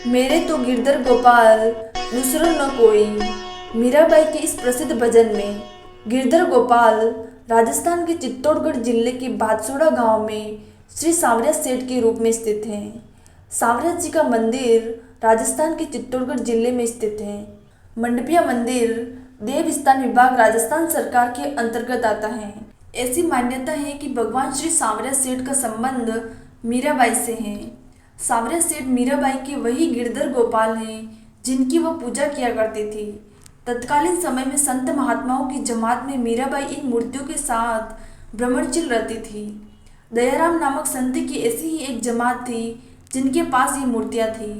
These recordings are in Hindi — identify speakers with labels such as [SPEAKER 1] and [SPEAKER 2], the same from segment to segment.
[SPEAKER 1] मेरे तो गिरधर गोपाल दूसरों न कोई। मीराबाई के इस प्रसिद्ध भजन में गिरधर गोपाल राजस्थान के चित्तौड़गढ़ जिले के बादसोड़ा गांव में श्री सांवरिया सेठ के रूप में स्थित हैं। सांवरिया जी का मंदिर राजस्थान के चित्तौड़गढ़ जिले में स्थित है। मंडपिया मंदिर देव स्थान विभाग राजस्थान सरकार के अंतर्गत आता है। ऐसी मान्यता है कि भगवान श्री सांवरिया सेठ का संबंध मीराबाई से है। सांवरिया सेठ मीराबाई के वही गिरधर गोपाल हैं जिनकी वह पूजा किया करती थी। तत्कालीन समय में संत महात्माओं की जमात में मीराबाई इन मूर्तियों के साथ भ्रमणशील रहती थी। दयाराम नामक संत की ऐसी ही एक जमात थी जिनके पास ये मूर्तियाँ थी।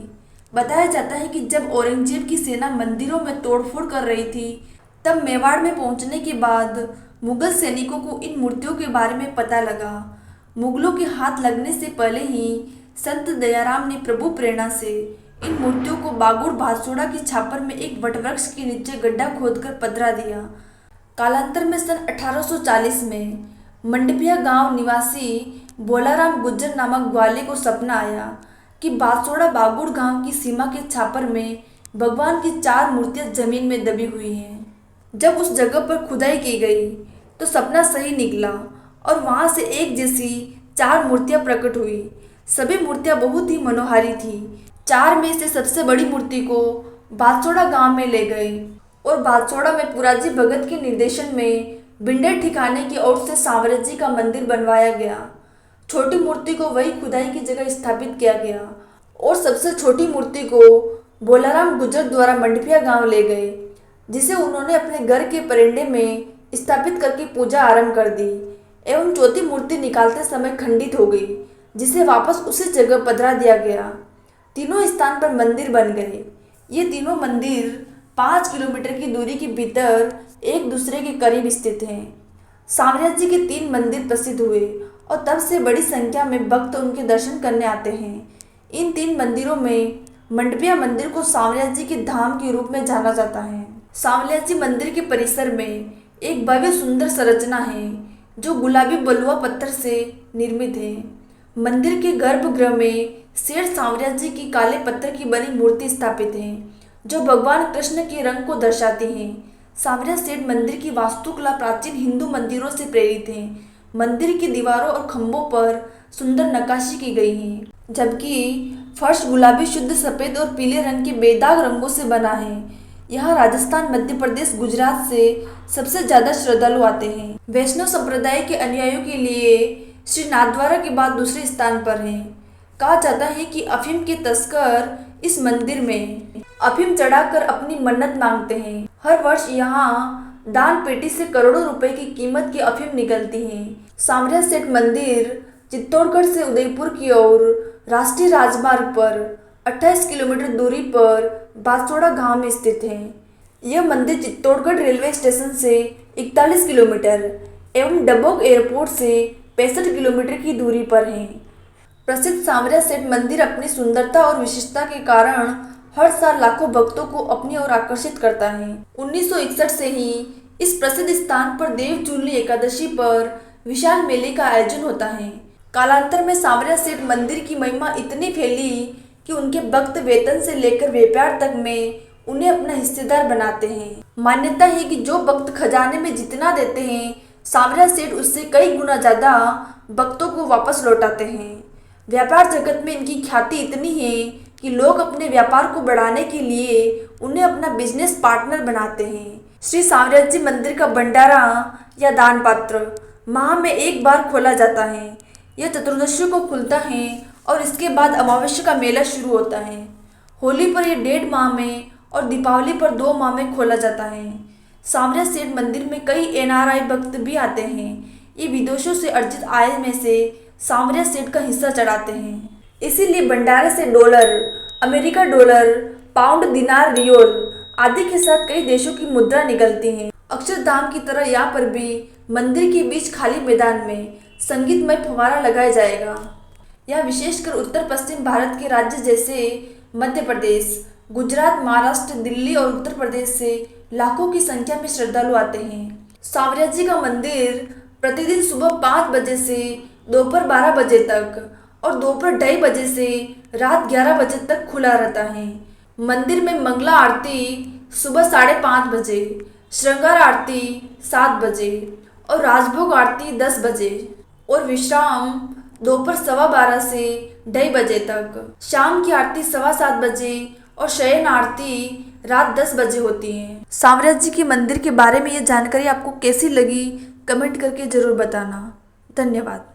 [SPEAKER 1] बताया जाता है कि जब औरंगजेब की सेना मंदिरों में तोड़फोड़ कर रही थी, तब मेवाड़ में पहुंचने के बाद मुगल सैनिकों को इन मूर्तियों के बारे में पता लगा। मुगलों के हाथ लगने से पहले ही संत दयाराम ने प्रभु प्रेरणा से इन मूर्तियों को बागुड़ बादसोड़ा की छापर में एक वटवृक्ष के नीचे गड्ढा खोदकर पधरा दिया। कालांतर में सन 1840 में मंडपिया गांव निवासी बोलाराम गुज्जर नामक ग्वाले को सपना आया कि बादसोड़ा बागुड़ गांव की सीमा के छापर में भगवान की 4 मूर्तियां जमीन में दबी हुई हैं। जब उस जगह पर खुदाई की गई तो सपना सही निकला और वहां से एक जैसी 4 मूर्तियां प्रकट हुई। सभी मूर्तियां बहुत ही मनोहारी थी। 4 में से सबसे बड़ी मूर्ति को बादसोड़ा गांव में ले गए और बादसोड़ा में पुराजी भगत के निर्देशन में बिंडर ठिकाने की ओर से सांवरिया जी का मंदिर बनवाया गया। छोटी मूर्ति को वही खुदाई की जगह स्थापित किया गया और सबसे छोटी मूर्ति को बोलाराम गुज्जर द्वारा मंडपिया गांव ले गए, जिसे उन्होंने अपने घर के परेंडे में स्थापित करके पूजा आरंभ कर दी एवं चौथी मूर्ति निकालते समय खंडित हो गई, जिसे वापस उसी जगह पधरा दिया गया। तीनों स्थान पर मंदिर बन गए। ये तीनों मंदिर 5 किलोमीटर की दूरी के भीतर एक दूसरे के करीब स्थित हैं। सांवरिया जी के 3 मंदिर प्रसिद्ध हुए और तब से बड़ी संख्या में भक्त उनके दर्शन करने आते हैं। इन 3 मंदिरों में मंडपिया मंदिर को सांवरिया जी के धाम के रूप में जाना जाता है। सांवरिया जी मंदिर के परिसर में एक भव्य सुंदर संरचना है जो गुलाबी बलुआ पत्थर से निर्मित है। मंदिर के गर्भगृह में शेर सांवरिया जी की काले पत्थर की बनी मूर्ति स्थापित है जो भगवान कृष्ण के रंग को दर्शाती है। सांवरिया सेठ मंदिर की वास्तुकला प्राचीन हिंदू मंदिरों से प्रेरित है। मंदिर की दीवारों और खंभों पर सुंदर नक्काशी की गई है, जबकि फर्श गुलाबी, शुद्ध सफेद और पीले रंग के बेदाग रंगों से बना है। यहाँ राजस्थान, मध्य प्रदेश, गुजरात से सबसे ज्यादा श्रद्धालु आते हैं। वैष्णव संप्रदाय के अनुयायियों के लिए श्री नाथद्वारा के बाद दूसरे स्थान पर हैं। कहा जाता है कि अफीम के तस्कर इस मंदिर में अफीम चढ़ाकर अपनी मन्नत मांगते हैं। हर वर्ष यहाँ दान पेटी से करोड़ों रुपए की कीमत की अफीम निकलती है। सांवरिया सेठ मंदिर चित्तौड़गढ़ से उदयपुर की ओर राष्ट्रीय राजमार्ग पर 28 किलोमीटर दूरी पर बादसोड़ा गांव में स्थित है। यह मंदिर चित्तौड़गढ़ रेलवे स्टेशन से 41 किलोमीटर एवं डबोक एयरपोर्ट से 65 किलोमीटर की दूरी पर है। प्रसिद्ध सांवरिया सेठ मंदिर अपनी सुंदरता और विशिष्टता के कारण हर साल लाखों भक्तों को अपनी ओर आकर्षित करता है। 1961 से ही इस प्रसिद्ध स्थान पर देव चूली एकादशी पर विशाल मेले का आयोजन होता है। कालांतर में सांवरिया सेठ मंदिर की महिमा इतनी फैली कि उनके भक्त वेतन से लेकर व्यापार तक में उन्हें अपना हिस्सेदार बनाते हैं। मान्यता है कि जो भक्त खजाने में जितना देते हैं, सांवरिया सेठ उससे कई गुना ज्यादा भक्तों को वापस लौटाते हैं। व्यापार जगत में इनकी ख्याति इतनी है कि लोग अपने व्यापार को बढ़ाने के लिए उन्हें अपना बिजनेस पार्टनर बनाते हैं। श्री सांवरिया जी मंदिर का भंडारा या दान पात्र माह में एक बार खोला जाता है। यह चतुर्दशी को खुलता है और इसके बाद अमावस्या का मेला शुरू होता है। होली पर यह 1.5 माह में और दीपावली पर 2 माह में खोला जाता है। सांवरिया सेठ मंदिर में कई NRI भक्त भी आते हैं। ये विदेशों से अर्जित आय में से सांवरिया सेठ का हिस्सा चढ़ाते हैं। इसीलिए भंडारे से डॉलर, अमेरिका डॉलर, पाउंड, दिनार, रियोल आदि के साथ कई देशों की मुद्रा निकलती है। अक्षरधाम की तरह यहाँ पर भी मंदिर के बीच खाली मैदान में संगीतमय फव्वारा लगाया जाएगा। यह विशेषकर उत्तर पश्चिम भारत के राज्य जैसे मध्य प्रदेश, गुजरात, महाराष्ट्र, दिल्ली और उत्तर प्रदेश से लाखों की संख्या में श्रद्धालु आते हैं। सांवरिया जी का मंदिर प्रतिदिन सुबह 5 बजे से दोपहर 12 बजे तक और दोपहर 2:30 बजे से रात 11 बजे तक खुला रहता है। मंदिर में मंगला आरती सुबह 5:30 बजे, श्रृंगार आरती 7 बजे और राजभोग आरती 10 बजे और विश्राम दोपहर 12:15 से 2:30 बजे तक। शाम की आरती 7:15 बजे और शयन आरती रात 10 बजे होती है। सामराज जी के मंदिर के बारे में ये जानकारी आपको कैसी लगी, कमेंट करके जरूर बताना। धन्यवाद।